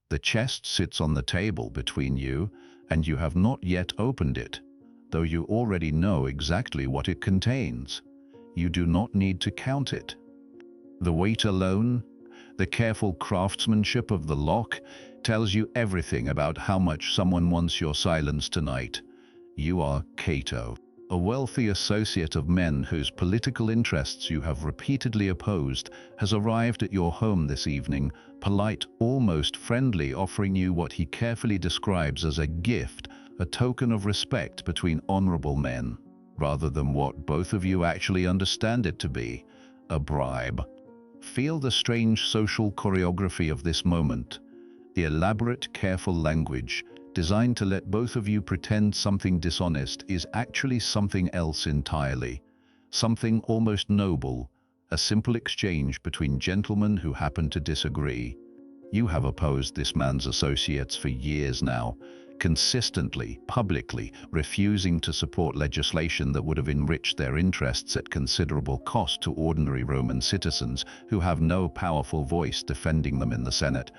The chest sits on the table between you, and you have not yet opened it, though you already know exactly what it contains. You do not need to count it. The weight alone, the careful craftsmanship of the lock, tells you everything about how much someone wants your silence tonight. You are Cato, a wealthy associate of men whose political interests you have repeatedly opposed, has arrived at your home this evening, polite, almost friendly, offering you what he carefully describes as a gift, a token of respect between honorable men, rather than what both of you actually understand it to be, a bribe. Feel the strange social choreography of this moment. The elaborate, careful language, designed to let both of you pretend something dishonest, is actually something else entirely. Something almost noble, a simple exchange between gentlemen who happen to disagree. You have opposed this man's associates for years now, consistently, publicly, refusing to support legislation that would have enriched their interests at considerable cost to ordinary Roman citizens who have no powerful voice defending them in the Senate.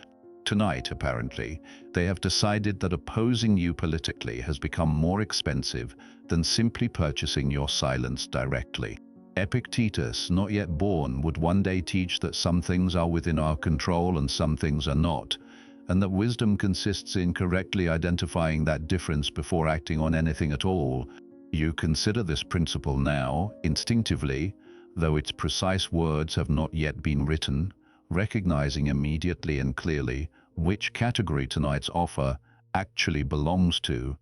Tonight, apparently, they have decided that opposing you politically has become more expensive than simply purchasing your silence directly. Epictetus, not yet born, would one day teach that some things are within our control and some things are not, and that wisdom consists in correctly identifying that difference before acting on anything at all. You consider this principle now, instinctively, though its precise words have not yet been written, recognizing immediately and clearly which category tonight's offer actually belongs to.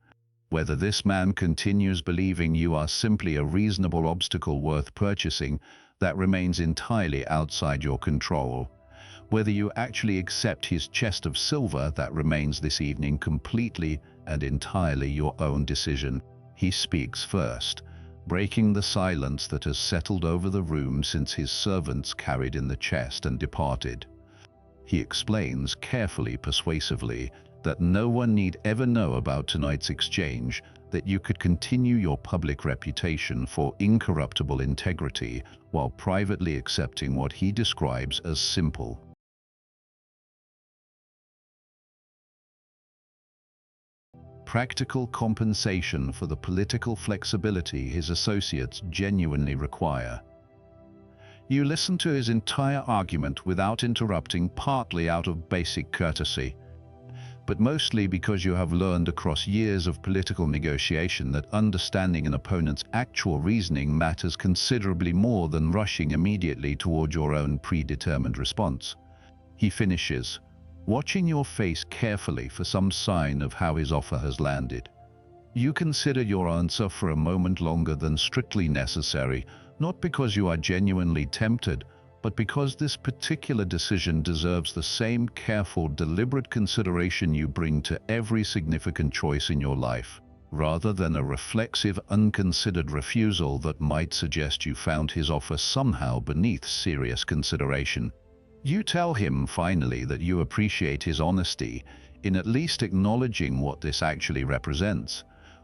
Whether this man continues believing you are simply a reasonable obstacle worth purchasing, that remains entirely outside your control. Whether you actually accept his chest of silver, that remains this evening completely and entirely your own decision. He speaks first, breaking the silence that has settled over the room since his servants carried in the chest and departed. He explains carefully, persuasively, that no one need ever know about tonight's exchange, that you could continue your public reputation for incorruptible integrity while privately accepting what he describes as simple, practical compensation for the political flexibility his associates genuinely require. You listen to his entire argument without interrupting, partly out of basic courtesy, but mostly because you have learned across years of political negotiation that understanding an opponent's actual reasoning matters considerably more than rushing immediately toward your own predetermined response. He finishes, watching your face carefully for some sign of how his offer has landed. You consider your answer for a moment longer than strictly necessary, not because you are genuinely tempted, but because this particular decision deserves the same careful, deliberate consideration you bring to every significant choice in your life, rather than a reflexive, unconsidered refusal that might suggest you found his offer somehow beneath serious consideration. You tell him, finally, that you appreciate his honesty in at least acknowledging what this actually represents,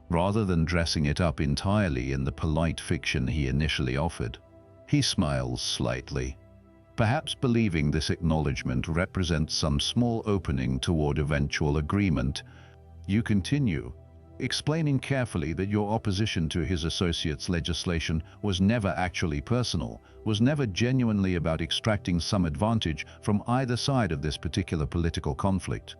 rather than dressing it up entirely in the polite fiction he initially offered. He smiles slightly, perhaps believing this acknowledgement represents some small opening toward eventual agreement. You continue, explaining carefully that your opposition to his associates' legislation was never actually personal, was never genuinely about extracting some advantage from either side of this particular political conflict.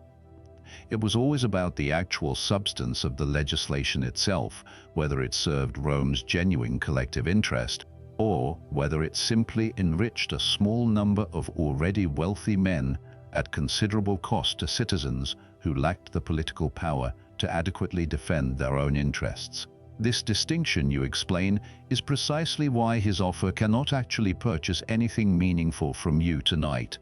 It was always about the actual substance of the legislation itself, whether it served Rome's genuine collective interest, or whether it simply enriched a small number of already wealthy men at considerable cost to citizens who lacked the political power to adequately defend their own interests. This distinction, you explain, is precisely why his offer cannot actually purchase anything meaningful from you tonight.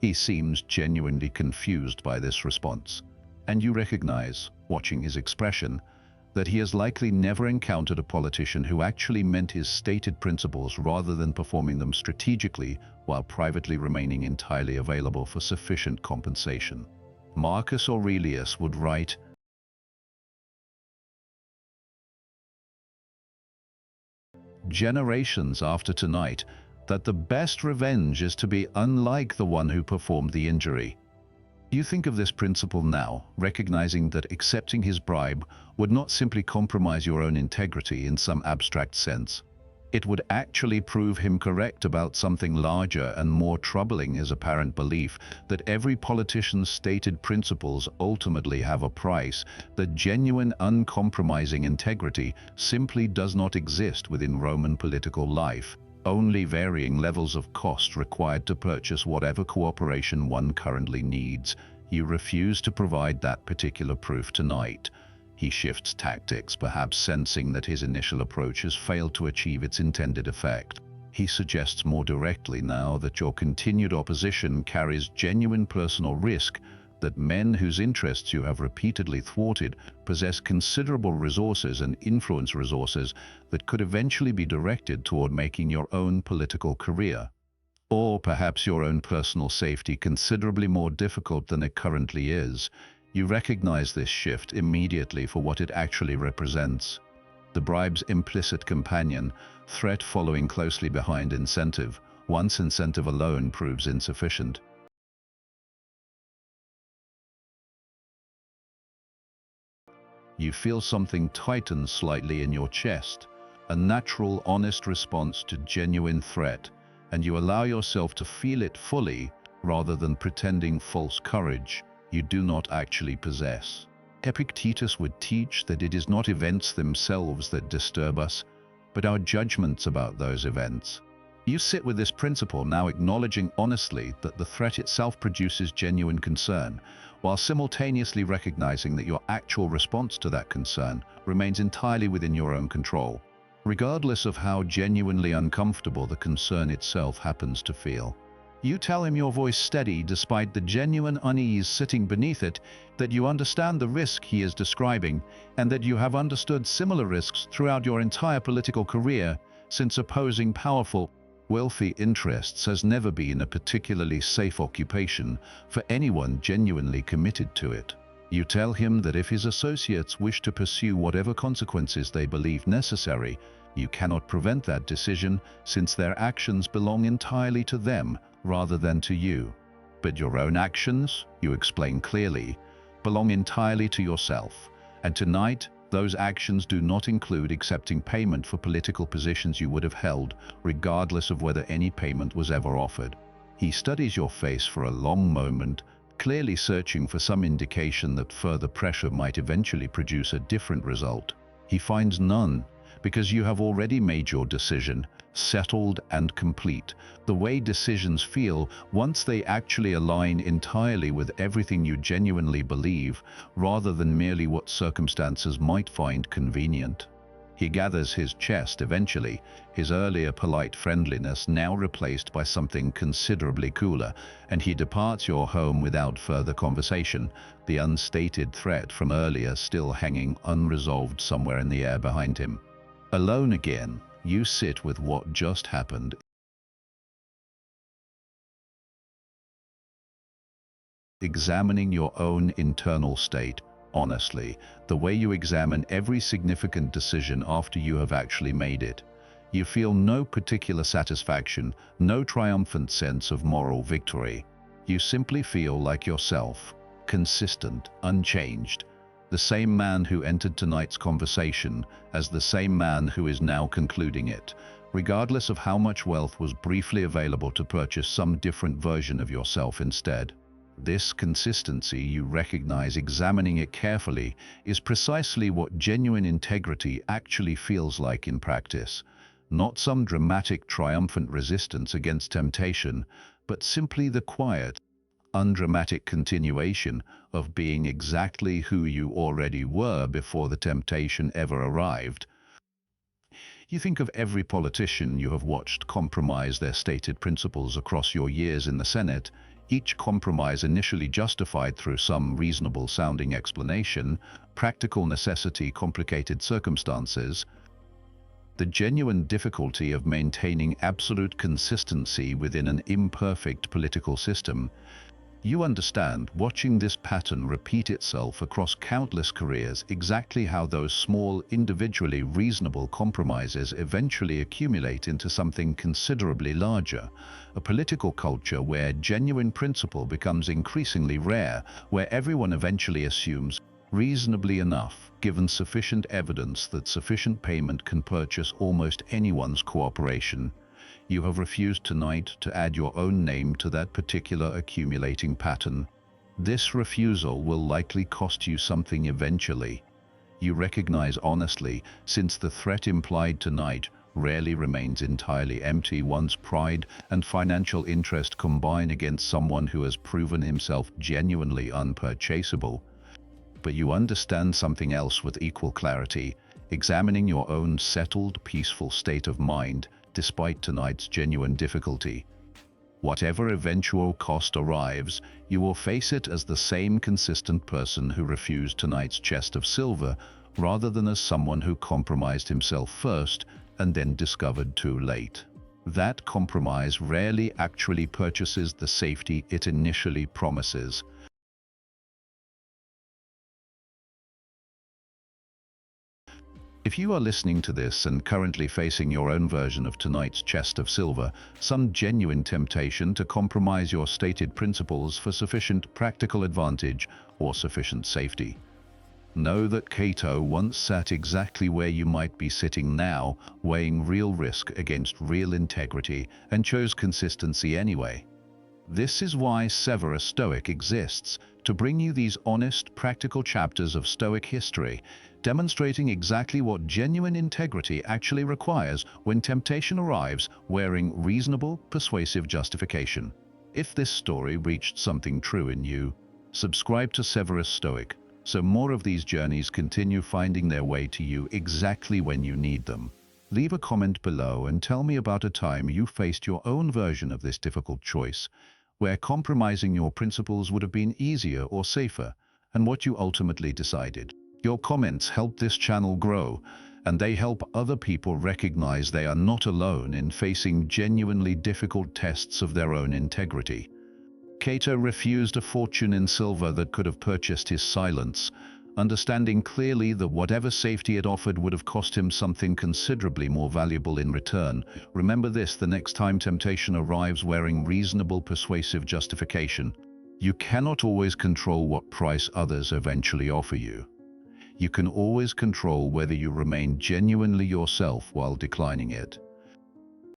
He seems genuinely confused by this response, and you recognize, watching his expression, that he has likely never encountered a politician who actually meant his stated principles rather than performing them strategically while privately remaining entirely available for sufficient compensation. Marcus Aurelius would write, generations after tonight, that the best revenge is to be unlike the one who performed the injury. You think of this principle now, recognizing that accepting his bribe would not simply compromise your own integrity in some abstract sense. It would actually prove him correct about something larger and more troubling, his apparent belief that every politician's stated principles ultimately have a price, that genuine, uncompromising integrity simply does not exist within Roman political life, only varying levels of cost required to purchase whatever cooperation one currently needs. You refuse to provide that particular proof tonight. He shifts tactics, perhaps sensing that his initial approach has failed to achieve its intended effect. He suggests more directly now that your continued opposition carries genuine personal risk, that men whose interests you have repeatedly thwarted possess considerable resources and influence resources that could eventually be directed toward making your own political career, or perhaps your own personal safety, considerably more difficult than it currently is. You recognize this shift immediately for what it actually represents. The bribe's implicit companion, threat following closely behind incentive, once incentive alone proves insufficient. You feel something tighten slightly in your chest, a natural, honest response to genuine threat, and you allow yourself to feel it fully rather than pretending false courage you do not actually possess. Epictetus would teach that it is not events themselves that disturb us, but our judgments about those events. You sit with this principle now, acknowledging honestly that the threat itself produces genuine concern, while simultaneously recognizing that your actual response to that concern remains entirely within your own control, regardless of how genuinely uncomfortable the concern itself happens to feel. You tell him, your voice steady despite the genuine unease sitting beneath it, that you understand the risk he is describing, and that you have understood similar risks throughout your entire political career, since opposing powerful, wealthy interests has never been a particularly safe occupation for anyone genuinely committed to it. You tell him that if his associates wish to pursue whatever consequences they believe necessary, you cannot prevent that decision, since their actions belong entirely to them rather than to you. But your own actions, you explain clearly, belong entirely to yourself, and tonight those actions do not include accepting payment for political positions you would have held, regardless of whether any payment was ever offered. He studies your face for a long moment, clearly searching for some indication that further pressure might eventually produce a different result. He finds none, because you have already made your decision, settled and complete, the way decisions feel once they actually align entirely with everything you genuinely believe, rather than merely what circumstances might find convenient. He gathers his chest eventually, his earlier polite friendliness now replaced by something considerably cooler, and he departs your home without further conversation, the unstated threat from earlier still hanging unresolved somewhere in the air behind him. Alone again, you sit with what just happened, examining your own internal state, honestly, the way you examine every significant decision after you have actually made it. You feel no particular satisfaction, no triumphant sense of moral victory. You simply feel like yourself, consistent, unchanged, the same man who entered tonight's conversation as the same man who is now concluding it, regardless of how much wealth was briefly available to purchase some different version of yourself instead. This consistency, you recognize examining it carefully, is precisely what genuine integrity actually feels like in practice. Not some dramatic, triumphant resistance against temptation, but simply the quiet, undramatic continuation of being exactly who you already were before the temptation ever arrived. You think of every politician you have watched compromise their stated principles across your years in the Senate, each compromise initially justified through some reasonable-sounding explanation, practical necessity, complicated circumstances. The genuine difficulty of maintaining absolute consistency within an imperfect political system. You understand, watching this pattern repeat itself across countless careers, exactly how those small, individually reasonable compromises eventually accumulate into something considerably larger. A political culture where genuine principle becomes increasingly rare, where everyone eventually assumes reasonably enough, given sufficient evidence that sufficient payment can purchase almost anyone's cooperation. You have refused tonight to add your own name to that particular accumulating pattern. This refusal will likely cost you something eventually. You recognize honestly, since the threat implied tonight rarely remains entirely empty once pride and financial interest combine against someone who has proven himself genuinely unpurchasable. But you understand something else with equal clarity, examining your own settled, peaceful state of mind despite tonight's genuine difficulty. Whatever eventual cost arrives, you will face it as the same consistent person who refused tonight's chest of silver, rather than as someone who compromised himself first and then discovered too late. That compromise rarely actually purchases the safety it initially promises. If you are listening to this and currently facing your own version of tonight's chest of silver, some genuine temptation to compromise your stated principles for sufficient practical advantage or sufficient safety, know that Cato once sat exactly where you might be sitting now, weighing real risk against real integrity, and chose consistency anyway. This is why Severus Stoic exists, to bring you these honest, practical chapters of Stoic history, demonstrating exactly what genuine integrity actually requires when temptation arrives, wearing reasonable, persuasive justification. If this story reached something true in you, subscribe to Severus Stoic, so more of these journeys continue finding their way to you exactly when you need them. Leave a comment below and tell me about a time you faced your own version of this difficult choice, where compromising your principles would have been easier or safer, and what you ultimately decided. Your comments help this channel grow, and they help other people recognize they are not alone in facing genuinely difficult tests of their own integrity. Cato refused a fortune in silver that could have purchased his silence, understanding clearly that whatever safety it offered would have cost him something considerably more valuable in return. Remember this the next time temptation arrives, wearing reasonable, persuasive justification. You cannot always control what price others eventually offer you. You can always control whether you remain genuinely yourself while declining it.